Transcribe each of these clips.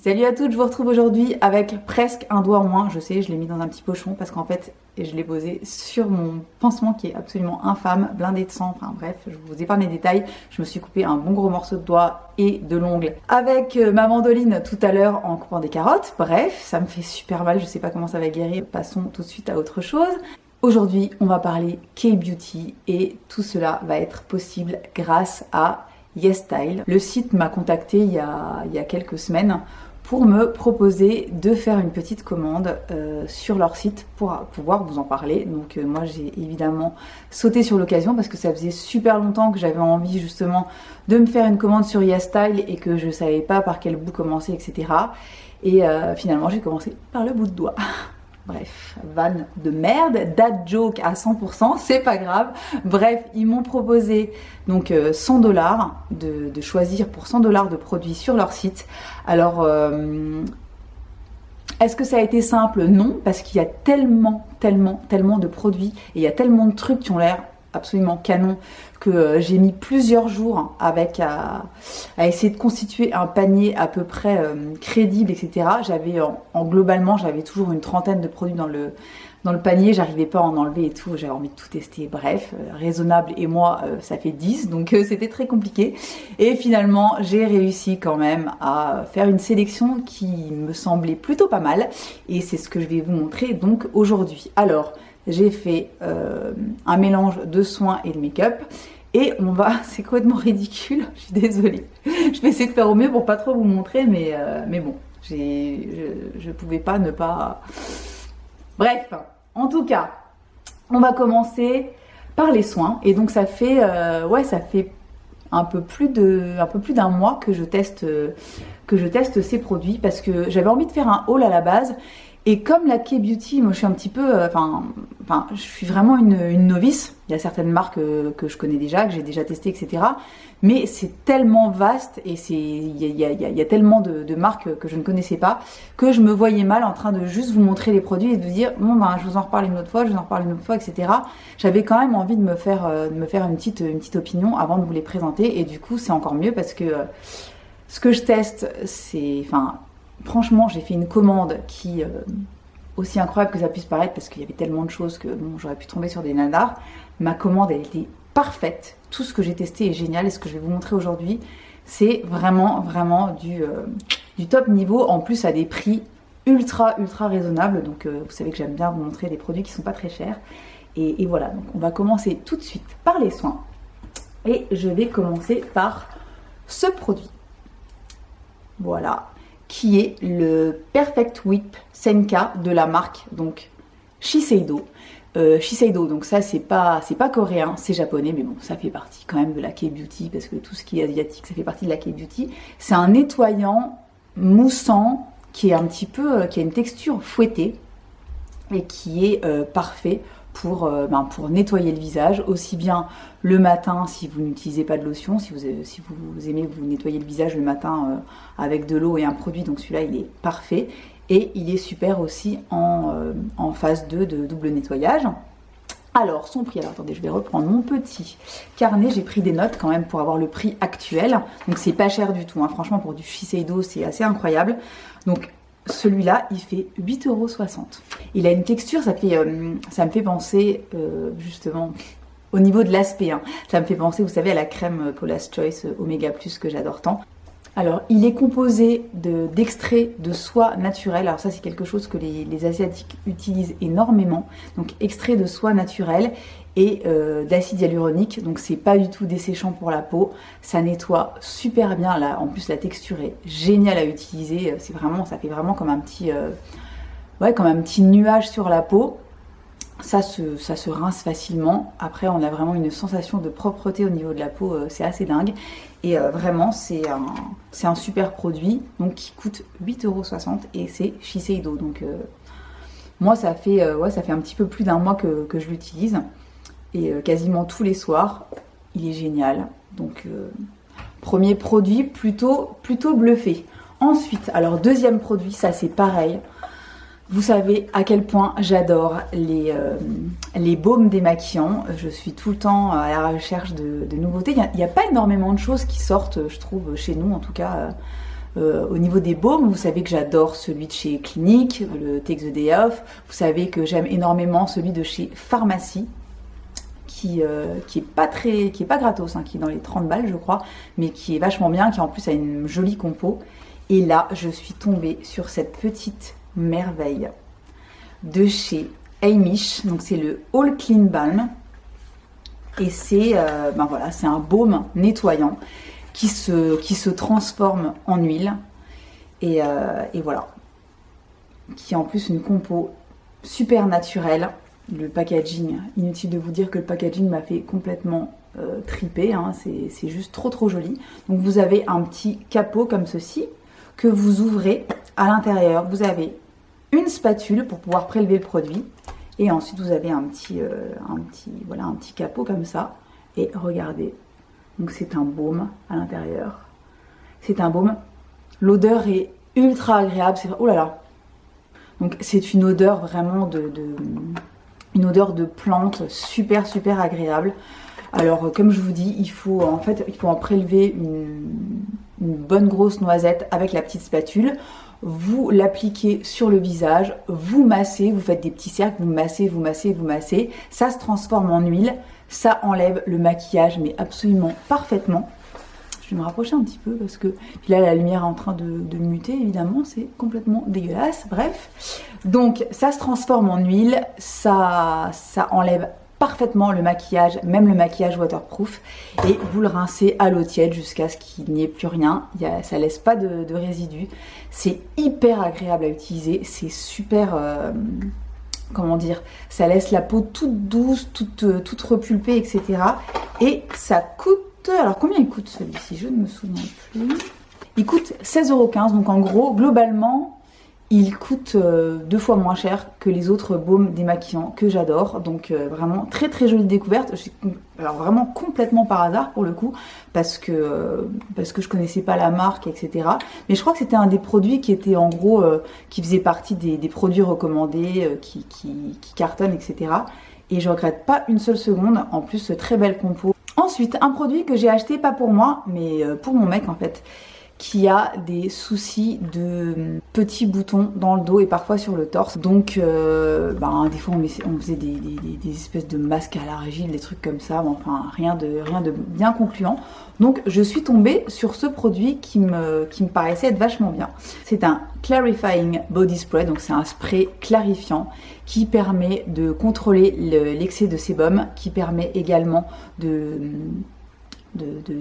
Salut à toutes, je vous retrouve aujourd'hui avec presque un doigt en moins. Je sais, je l'ai mis dans un petit pochon parce qu'en fait, je l'ai posé sur mon pansement qui est absolument infâme, blindé de sang. Enfin bref, je vous épargne les détails. Je me suis coupé un bon gros morceau de doigt et de l'ongle avec ma mandoline tout à l'heure en coupant des carottes. Bref, ça me fait super mal, je sais pas comment ça va guérir. Passons tout de suite à autre chose. Aujourd'hui, on va parler K-Beauty et tout cela va être possible grâce à YesStyle. Le site m'a contacté il y a quelques semaines pour me proposer de faire une petite commande sur leur site pour pouvoir vous en parler. Donc moi j'ai évidemment sauté sur l'occasion parce que ça faisait super longtemps que j'avais envie justement de me faire une commande sur YesStyle et que je savais pas par quel bout commencer, etc. Et finalement j'ai commencé par le bout de doigt. Bref, vanne de merde, dad joke à 100%, c'est pas grave. Bref, ils m'ont proposé donc 100 $, de choisir pour 100 $ de produits sur leur site. Alors, est-ce que ça a été simple? Non, parce qu'il y a tellement de produits et il y a tellement de trucs qui ont l'air absolument canon que j'ai mis plusieurs jours avec à essayer de constituer un panier à peu près crédible, etc. J'avais globalement j'avais toujours une trentaine de produits dans le panier, j'arrivais pas à en enlever et tout, j'avais envie de tout tester, bref, raisonnable et moi ça fait 10, donc c'était très compliqué. Et finalement j'ai réussi quand même à faire une sélection qui me semblait plutôt pas mal et c'est ce que je vais vous montrer donc aujourd'hui. Alors j'ai fait un mélange de soins et de make-up et on va, c'est complètement ridicule, je suis désolée. Je vais essayer de faire au mieux pour pas trop vous montrer, mais bon, je pouvais pas ne pas... Bref, en tout cas, on va commencer par les soins et donc ça fait un peu plus d'un mois que je teste ces produits parce que j'avais envie de faire un haul à la base. Et comme la K-Beauty, moi je suis un petit peu, je suis vraiment une novice. Il y a certaines marques que je connais déjà, que j'ai déjà testées, etc. Mais c'est tellement vaste et il y a tellement de marques que je ne connaissais pas que je me voyais mal en train de juste vous montrer les produits et de vous dire bon ben je vous en reparle une autre fois, etc. J'avais quand même envie de me faire une petite opinion avant de vous les présenter et du coup c'est encore mieux parce que ce que je teste, franchement, j'ai fait une commande qui, aussi incroyable que ça puisse paraître, parce qu'il y avait tellement de choses que bon, j'aurais pu tomber sur des nanars. Ma commande, elle était parfaite. Tout ce que j'ai testé est génial et ce que je vais vous montrer aujourd'hui, c'est vraiment du top niveau. En plus, à des prix ultra raisonnables. Donc, vous savez que j'aime bien vous montrer des produits qui sont pas très chers. Et voilà, donc on va commencer tout de suite par les soins. Et je vais commencer par ce produit. Voilà. Qui est le Perfect Whip Senka de la marque donc Shiseido. Shiseido, donc ça c'est pas coréen, c'est japonais, mais bon, ça fait partie quand même de la K-Beauty parce que tout ce qui est asiatique, ça fait partie de la K-Beauty. C'est un nettoyant moussant qui est qui a une texture fouettée et qui est parfait pour nettoyer le visage, aussi bien le matin si vous n'utilisez pas de lotion, si vous aimez vous nettoyer le visage le matin avec de l'eau et un produit, donc celui-là il est parfait. Et il est super aussi en phase 2 de double nettoyage. Alors son prix, alors attendez, je vais reprendre mon petit carnet, j'ai pris des notes quand même pour avoir le prix actuel. Donc c'est pas cher du tout, hein. Franchement pour du Shiseido c'est assez incroyable. Donc celui-là, il fait 8,60 €. Il a une texture, ça me fait penser justement au niveau de l'aspect. Hein. Ça me fait penser, vous savez, à la crème Paula's Choice Omega Plus que j'adore tant. Alors, il est composé d'extraits de soie naturelle. Alors ça, c'est quelque chose que les Asiatiques utilisent énormément. Donc, extrait de soie naturelle et d'acide hyaluronique. Donc, c'est pas du tout desséchant pour la peau. Ça nettoie super bien. Là, en plus, la texture est géniale à utiliser. Ça fait vraiment comme un petit nuage sur la peau. Ça se rince facilement. Après, on a vraiment une sensation de propreté au niveau de la peau. C'est assez dingue. Et vraiment, c'est un super produit donc qui coûte 8,60 € et c'est Shiseido. Donc, moi, ça fait un petit peu plus d'un mois que je l'utilise. Et quasiment tous les soirs, il est génial. Donc, premier produit plutôt bluffé. Ensuite, alors deuxième produit, ça c'est pareil. Vous savez à quel point j'adore les baumes démaquillants. Je suis tout le temps à la recherche de nouveautés. Il n'y a pas énormément de choses qui sortent, je trouve, chez nous en tout cas. Au niveau des baumes, vous savez que j'adore celui de chez Clinique, le Take the Day Off. Vous savez que j'aime énormément celui de chez Pharmacie, qui est pas gratos, hein, qui est dans les 30 balles je crois, mais qui est vachement bien, qui en plus a une jolie compo. Et là, je suis tombée sur cette petite merveille de chez Heimish. Donc c'est le All Clean Balm. Et c'est voilà, c'est un baume nettoyant qui se transforme en huile. Et voilà. Qui a en plus une compo super naturelle. Le packaging, inutile de vous dire que le packaging m'a fait complètement triper, hein, c'est juste trop joli. Donc vous avez un petit capot comme ceci que vous ouvrez. À l'intérieur, vous avez une spatule pour pouvoir prélever le produit. Et ensuite vous avez un petit capot comme ça. Et regardez, donc c'est un baume à l'intérieur. C'est un baume. L'odeur est ultra agréable. Oh là là. Donc c'est une odeur vraiment une odeur de plante super agréable. Alors comme je vous dis, il faut en prélever une bonne grosse noisette avec la petite spatule. Vous l'appliquez sur le visage, vous massez, vous faites des petits cercles, vous massez. Ça se transforme en huile, ça enlève le maquillage mais absolument parfaitement. Je vais me rapprocher un petit peu parce que puis là la lumière est en train de muter, évidemment, c'est complètement dégueulasse. Bref, donc ça se transforme en huile, ça enlève parfaitement le maquillage, même le maquillage waterproof, et vous le rincez à l'eau tiède jusqu'à ce qu'il n'y ait plus rien. Ça laisse pas de résidus. C'est hyper agréable à utiliser, c'est super, comment dire, ça laisse la peau toute douce, toute repulpée, etc. Et ça coûte, alors combien il coûte celui-ci? Je ne me souviens plus. Il coûte 16,15 €, donc en gros, globalement, il coûte 2 fois moins cher que les autres baumes démaquillants que j'adore. Donc vraiment très jolie découverte. Alors vraiment complètement par hasard pour le coup, parce que je connaissais pas la marque, etc. Mais je crois que c'était un des produits qui était en gros, qui faisait partie des produits recommandés, qui cartonnent, etc. Et je regrette pas une seule seconde. En plus, très belle compo. Ensuite, un produit que j'ai acheté pas pour moi, mais pour mon mec en fait, qui a des soucis de petits boutons dans le dos et parfois sur le torse. Donc des fois on faisait des espèces de masques à l'argile, des trucs comme ça, bon, enfin rien de bien concluant. Donc je suis tombée sur ce produit qui me paraissait être vachement bien. C'est un Clarifying Body Spray, donc c'est un spray clarifiant permet de contrôler l'excès de sébum, qui permet également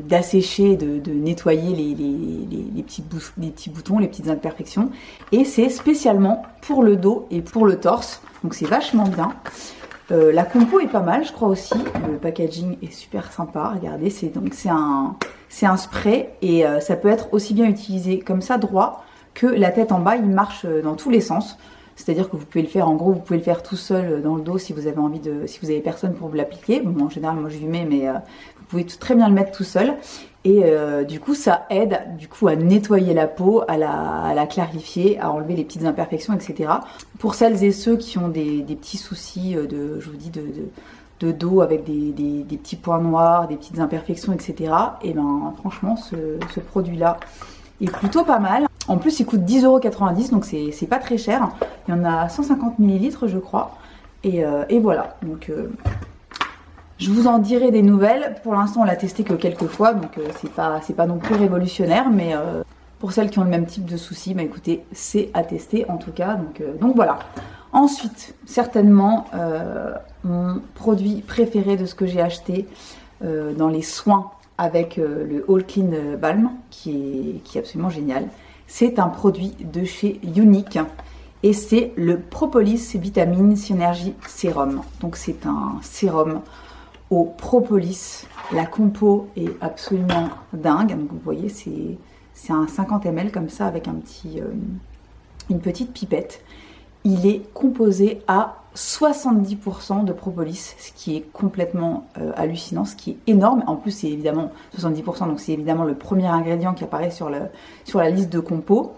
d'assécher, de nettoyer les petits boutons, les petites imperfections. Et c'est spécialement pour le dos et pour le torse, donc c'est vachement bien. La compo est pas mal, je crois aussi. Le packaging est super sympa. Regardez, c'est un spray et ça peut être aussi bien utilisé comme ça droit que la tête en bas. Il marche dans tous les sens. C'est-à-dire que vous pouvez le faire, en gros, vous pouvez le faire tout seul dans le dos si vous avez envie si vous avez personne pour vous l'appliquer. Bon, en général, moi je lui mets, mais vous pouvez très bien le mettre tout seul. Et du coup, ça aide à nettoyer la peau, à la clarifier, à enlever les petites imperfections, etc. Pour celles et ceux qui ont des petits soucis je vous dis, de dos avec des petits points noirs, des petites imperfections, etc. Et ben, franchement, ce produit-là est plutôt pas mal. En plus, il coûte 10,90 €, donc c'est pas très cher. Il y en a 150 ml, je crois. Et voilà. Donc, je vous en dirai des nouvelles. Pour l'instant, on l'a testé que quelques fois, donc c'est pas non plus révolutionnaire. Mais pour celles qui ont le même type de soucis, bah écoutez, c'est à tester en tout cas. Donc voilà. Ensuite, certainement, mon produit préféré de ce que j'ai acheté dans les soins avec le All Clean Balm, qui est absolument génial. C'est un produit de chez Unique et c'est le Propolis Vitamine Synergie Sérum. Donc c'est un sérum au propolis. La compo est absolument dingue. Donc vous voyez, c'est un 50 ml comme ça avec une petite pipette. Il est composé à 70% de propolis, ce qui est complètement hallucinant, ce qui est énorme. En plus, c'est évidemment 70%, donc c'est évidemment le premier ingrédient qui apparaît sur la liste de compos.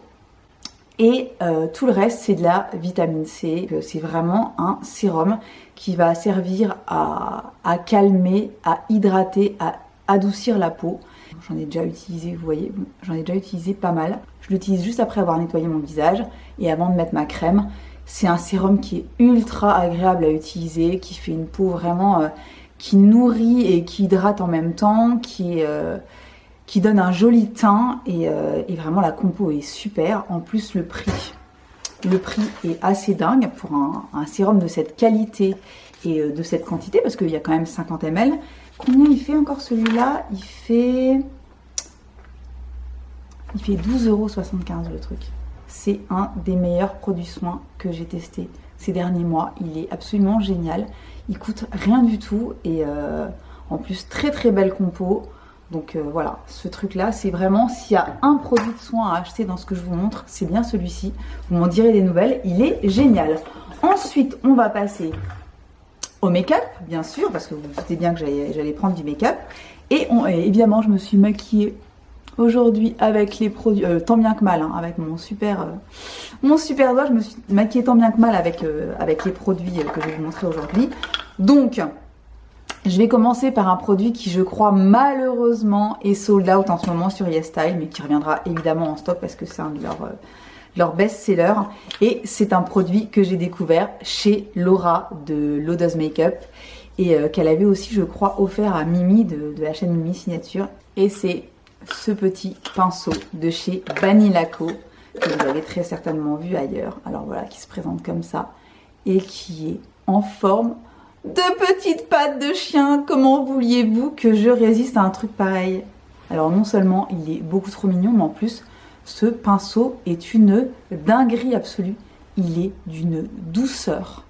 Et tout le reste, c'est de la vitamine C. C'est vraiment un sérum qui va servir à calmer, à hydrater, à adoucir la peau. J'en ai déjà utilisé, vous voyez, j'en ai déjà utilisé pas mal. Je l'utilise juste après avoir nettoyé mon visage et avant de mettre ma crème. C'est un sérum qui est ultra agréable à utiliser, qui fait une peau vraiment qui nourrit et qui hydrate en même temps, qui donne un joli teint et vraiment la compo est super. En plus le prix est assez dingue pour un sérum de cette qualité et de cette quantité parce qu'il y a quand même 50 ml. Combien il fait encore celui-là? Il fait 12,75 € le truc. C'est un des meilleurs produits soins que j'ai testé ces derniers mois. Il est absolument génial. Il coûte rien du tout et en plus très très belle compo. Donc voilà, ce truc là c'est vraiment, s'il y a un produit de soin à acheter dans ce que je vous montre, c'est bien celui-ci. Vous m'en direz des nouvelles, il est génial. Ensuite on va passer au make-up bien sûr, parce que vous vous doutez bien que j'allais prendre du make-up. Et évidemment je me suis maquillée aujourd'hui avec les produits, tant bien que mal, hein, avec mon super doigt, je me suis maquillée tant bien que mal avec les produits que je vais vous montrer aujourd'hui. Donc je vais commencer par un produit qui, je crois, malheureusement est sold out en ce moment sur YesStyle, mais qui reviendra évidemment en stock parce que c'est un de leurs best-sellers. Et c'est un produit que j'ai découvert chez Laura de Lodos Makeup et qu'elle avait aussi, je crois, offert à Mimi de la chaîne Mimi Signature. Et c'est ce petit pinceau de chez Vanilla Co que vous avez très certainement vu ailleurs. Alors voilà, qui se présente comme ça et qui est en forme de petites pattes de chien. Comment vouliez-vous que je résiste à un truc pareil? Alors non seulement il est beaucoup trop mignon, mais en plus ce pinceau est une dinguerie absolue. Il est d'une douceur.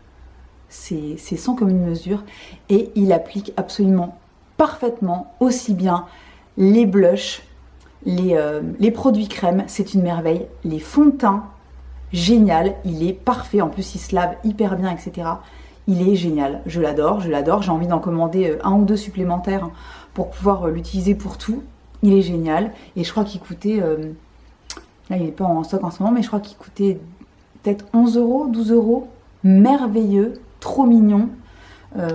C'est sans commune mesure et il applique absolument parfaitement aussi bien les blushs, les produits crème, c'est une merveille. Les fonds de teint, génial, il est parfait. En plus il se lave hyper bien, etc. Il est génial, je l'adore, j'ai envie d'en commander un ou deux supplémentaires pour pouvoir l'utiliser pour tout. Il est génial et je crois qu'il coûtait, là il n'est pas en stock en ce moment, mais je crois qu'il coûtait peut-être 11 €, 12 €, merveilleux, trop mignon.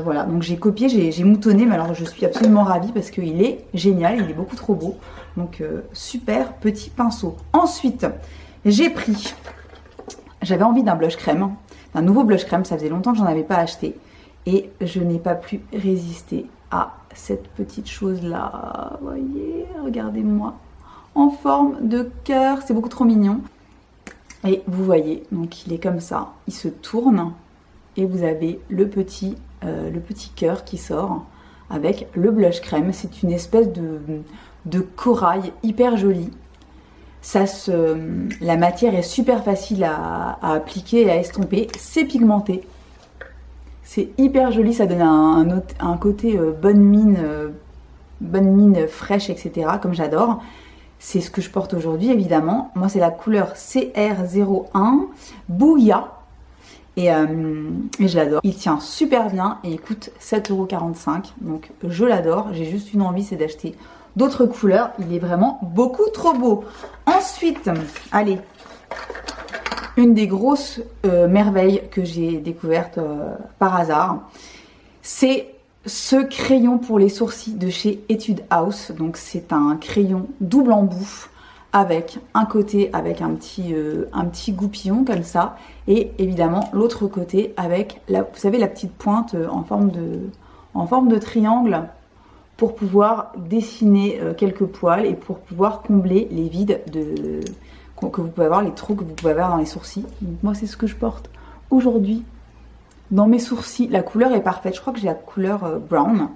Voilà, donc j'ai copié, j'ai moutonné, mais alors je suis absolument ravie parce qu'il est génial, il est beaucoup trop beau. Donc super petit pinceau. Ensuite, j'avais envie d'un blush crème. Un nouveau blush crème, ça faisait longtemps que j'en avais pas acheté et je n'ai pas pu résister à cette petite chose là, vous voyez, regardez-moi, en forme de cœur, c'est beaucoup trop mignon. Et vous voyez, donc il est comme ça, il se tourne et vous avez le petit cœur qui sort avec le blush crème. C'est une espèce de corail hyper joli. La matière est super facile à appliquer et à estomper. C'est pigmenté. C'est hyper joli. Ça donne un côté bonne mine fraîche, etc. Comme j'adore. C'est ce que je porte aujourd'hui, évidemment. Moi, c'est la couleur CR01 Bouilla. Et je l'adore. Il tient super bien et il coûte 7,45 €. Donc, je l'adore. J'ai juste une envie, c'est d'acheter d'autres couleurs. Il est vraiment beaucoup trop beau. Ensuite, allez, une des grosses merveilles que j'ai découvertes par hasard, c'est ce crayon pour les sourcils de chez Etude House. Donc c'est un crayon double embout avec un côté avec un petit goupillon comme ça et évidemment l'autre côté avec vous savez la petite pointe en forme de triangle pour pouvoir dessiner quelques poils et pour pouvoir combler les vides que vous pouvez avoir, les trous que vous pouvez avoir dans les sourcils. Donc moi c'est ce que je porte aujourd'hui dans mes sourcils. La couleur est parfaite, je crois que j'ai la couleur brown.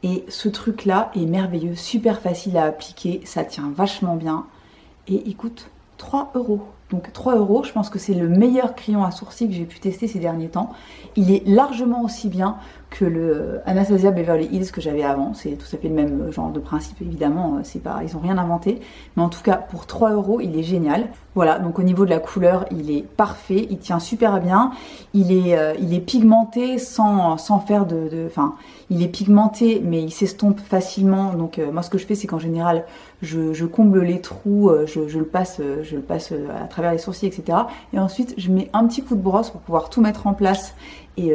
Et ce truc là est merveilleux, super facile à appliquer, ça tient vachement bien. Et il coûte 3 €. Donc 3 €, je pense que c'est le meilleur crayon à sourcils que j'ai pu tester ces derniers temps. Il est largement aussi bien que le Anastasia Beverly Hills que j'avais avant. C'est tout à fait le même genre de principe, évidemment. Ils n'ont rien inventé. Mais en tout cas, pour 3 €, il est génial. Voilà, donc au niveau de la couleur, il est parfait. Il tient super bien. Il est pigmenté sans faire enfin, il est pigmenté, mais il s'estompe facilement. Donc moi, ce que je fais, c'est qu'en général, je comble les trous. Je le passe à travers travers les sourcils, etc. Et ensuite, je mets un petit coup de brosse pour pouvoir tout mettre en place et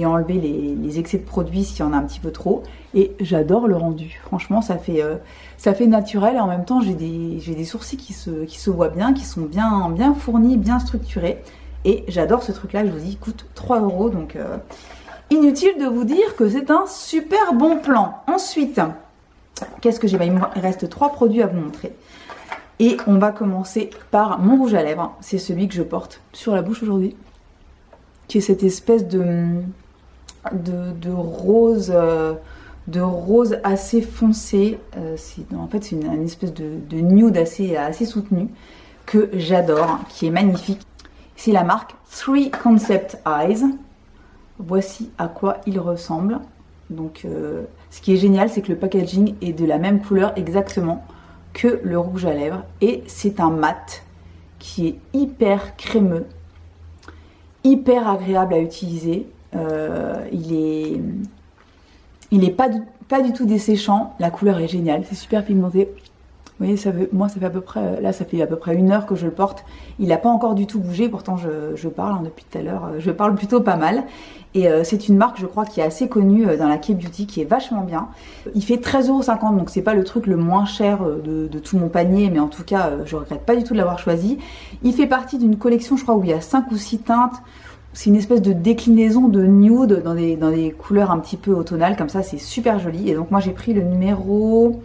enlever les excès de produits s'il y en a un petit peu trop. Et j'adore le rendu. Franchement, ça fait naturel et en même temps, j'ai des sourcils qui se voient bien, qui sont bien fournis, bien structurés. Et j'adore ce truc-là, je vous dis, il coûte 3 €, donc inutile de vous dire que c'est un super bon plan. Ensuite, qu'est-ce que j'ai? Il me reste 3 produits à vous montrer. Et on va commencer par mon rouge à lèvres. C'est celui que je porte sur la bouche aujourd'hui, qui est cette espèce de rose, assez foncé. En fait, c'est une espèce de nude assez soutenu que j'adore, qui est magnifique. C'est la marque 3 Concept Eyes. Voici à quoi il ressemble. Donc, ce qui est génial, c'est que le packaging est de la même couleur exactement que le rouge à lèvres. Et c'est un mat qui est hyper crémeux, hyper agréable à utiliser. Il est pas du tout desséchant. La couleur est géniale, c'est super pigmenté. Vous voyez, ça fait à peu près, là ça fait à peu près 1 heure que je le porte. Il n'a pas encore du tout bougé, pourtant je parle depuis tout à l'heure, je parle plutôt pas mal. Et c'est une marque, je crois, qui est assez connue dans la K-beauty, qui est vachement bien. Il fait 13,50 €, donc c'est pas le truc le moins cher de tout mon panier, mais en tout cas, je regrette pas du tout de l'avoir choisi. Il fait partie d'une collection, je crois, où il y a 5 ou 6 teintes. C'est une espèce de déclinaison de nude dans des couleurs un petit peu automnales, comme ça, c'est super joli. Et donc moi, j'ai pris le numéro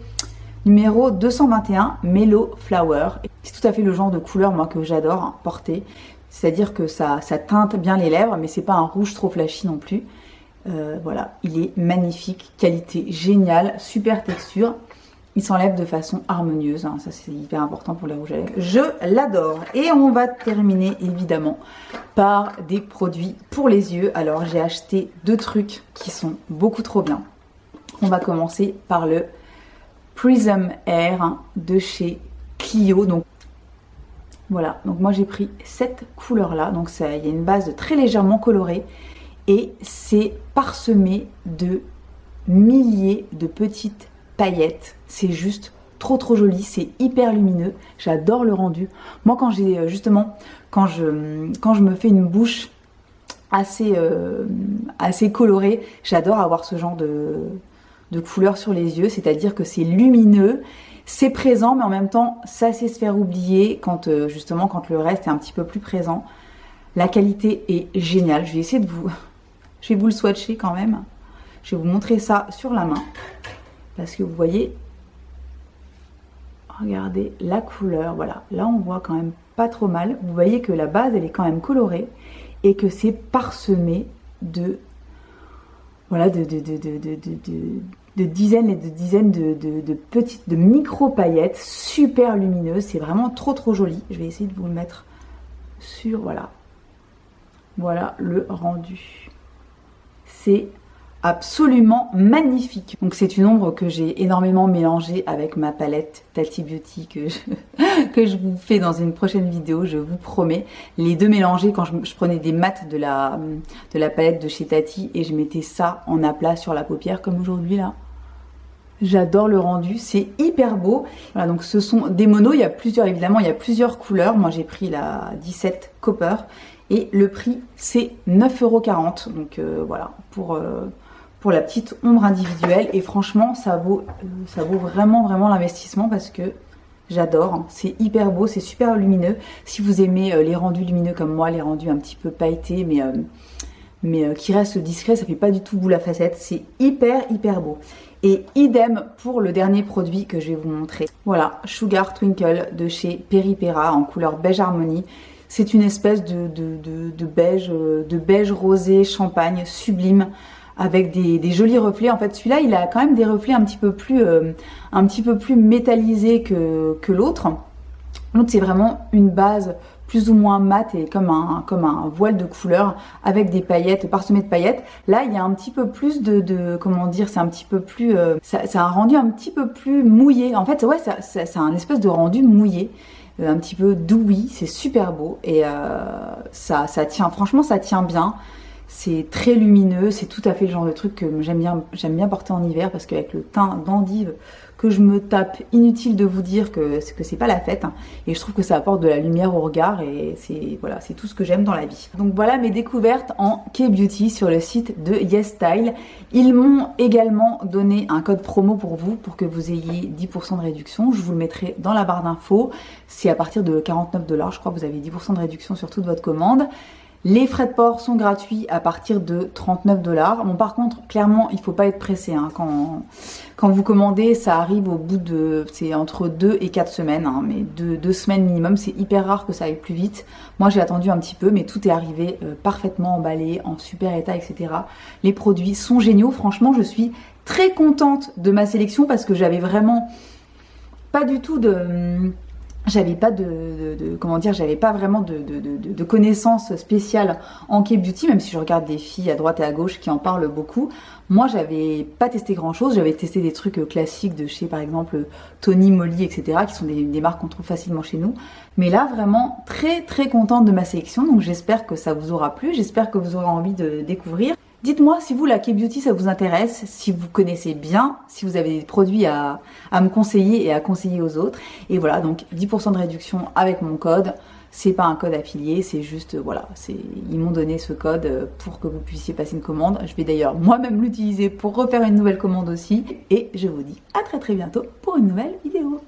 221, Mellow Flower. C'est tout à fait le genre de couleur, moi, que j'adore porter. C'est-à-dire que ça teinte bien les lèvres, mais c'est pas un rouge trop flashy non plus. Voilà, il est magnifique, qualité géniale, super texture. Il s'enlève de façon harmonieuse, hein. Ça c'est hyper important pour les rouges à lèvres. Je l'adore. Et on va terminer évidemment par des produits pour les yeux. Alors j'ai acheté 2 trucs qui sont beaucoup trop bien. On va commencer par le Prism Air de chez Clio. Donc voilà, donc moi j'ai pris cette couleur là, donc il y a une base très légèrement colorée et c'est parsemé de milliers de petites paillettes. C'est juste trop joli, c'est hyper lumineux, j'adore le rendu. Moi quand j'ai justement, quand je me fais une bouche assez colorée, j'adore avoir ce genre de couleur sur les yeux, c'est-à-dire que c'est lumineux, c'est présent, mais en même temps, ça sait se faire oublier justement quand le reste est un petit peu plus présent. La qualité est géniale. Je vais essayer je vais vous le swatcher quand même. Je vais vous montrer ça sur la main. Parce que vous voyez, regardez la couleur. Voilà, là on voit quand même pas trop mal. Vous voyez que la base, elle est quand même colorée et que c'est parsemé de dizaines et de dizaines de petites, de micro paillettes super lumineuses. C'est vraiment trop joli. Je vais essayer de vous le mettre sur, voilà le rendu. C'est absolument magnifique. Donc c'est une ombre que j'ai énormément mélangée avec ma palette Tati Beauty que je vous fais dans une prochaine vidéo, je vous promets. Les deux mélangés quand je prenais des mats de la palette de chez Tati et je mettais ça en aplat sur la paupière comme aujourd'hui là. J'adore le rendu, c'est hyper beau. Voilà, donc ce sont des monos, il y a plusieurs couleurs. Moi j'ai pris la 17 Copper et le prix c'est 9,40 €. Donc voilà, pour la petite ombre individuelle. Et franchement, ça vaut vraiment l'investissement parce que j'adore. C'est hyper beau, c'est super lumineux. Si vous aimez les rendus lumineux comme moi, les rendus un petit peu pailletés, mais qui restent discrets, ça fait pas du tout boule à facettes. C'est hyper beau. Et idem pour le dernier produit que je vais vous montrer. Voilà, Sugar Twinkle de chez Peripera en couleur beige harmonie. C'est une espèce de beige rosé champagne sublime avec des jolis reflets. En fait, celui-là, il a quand même des reflets un petit peu plus métallisés que l'autre. L'autre, c'est vraiment une base plus ou moins mat et comme un voile de couleur avec des paillettes, parsemées de paillettes. Là, il y a un petit peu plus comment dire, c'est un petit peu plus, c'est un rendu un petit peu plus mouillé. En fait, ouais, c'est un espèce de rendu mouillé, un petit peu douilly, c'est super beau et ça tient, franchement, ça tient bien. C'est très lumineux, c'est tout à fait le genre de truc que j'aime bien porter en hiver parce qu'avec le teint d'endive que je me tape, inutile de vous dire que c'est pas la fête, hein. Et je trouve que ça apporte de la lumière au regard et voilà, c'est tout ce que j'aime dans la vie. Donc voilà mes découvertes en K-Beauty sur le site de YesStyle. Ils m'ont également donné un code promo pour vous pour que vous ayez 10% de réduction. Je vous le mettrai dans la barre d'infos. C'est à partir de 49 $, je crois que vous avez 10% de réduction sur toute votre commande. Les frais de port sont gratuits à partir de 39 $. Bon, par contre, clairement, il faut pas être pressé, hein. Quand vous commandez, ça arrive au bout de... C'est entre 2 et 4 semaines, hein, mais 2 semaines minimum. C'est hyper rare que ça aille plus vite. Moi, j'ai attendu un petit peu, mais tout est arrivé parfaitement emballé, en super état, etc. Les produits sont géniaux. Franchement, je suis très contente de ma sélection parce que j'avais vraiment pas du tout de... J'avais pas j'avais pas vraiment de connaissances spéciales en K-Beauty, même si je regarde des filles à droite et à gauche qui en parlent beaucoup. Moi, j'avais pas testé grand chose, j'avais testé des trucs classiques de chez, par exemple, Tony, Molly, etc., qui sont des marques qu'on trouve facilement chez nous. Mais là, vraiment, très très contente de ma sélection, donc j'espère que ça vous aura plu, j'espère que vous aurez envie de découvrir. Dites-moi si vous, la K-Beauty, ça vous intéresse, si vous connaissez bien, si vous avez des produits à me conseiller et à conseiller aux autres. Et voilà, donc 10% de réduction avec mon code. C'est pas un code affilié, c'est juste, voilà, ils m'ont donné ce code pour que vous puissiez passer une commande. Je vais d'ailleurs moi-même l'utiliser pour refaire une nouvelle commande aussi. Et je vous dis à très très bientôt pour une nouvelle vidéo.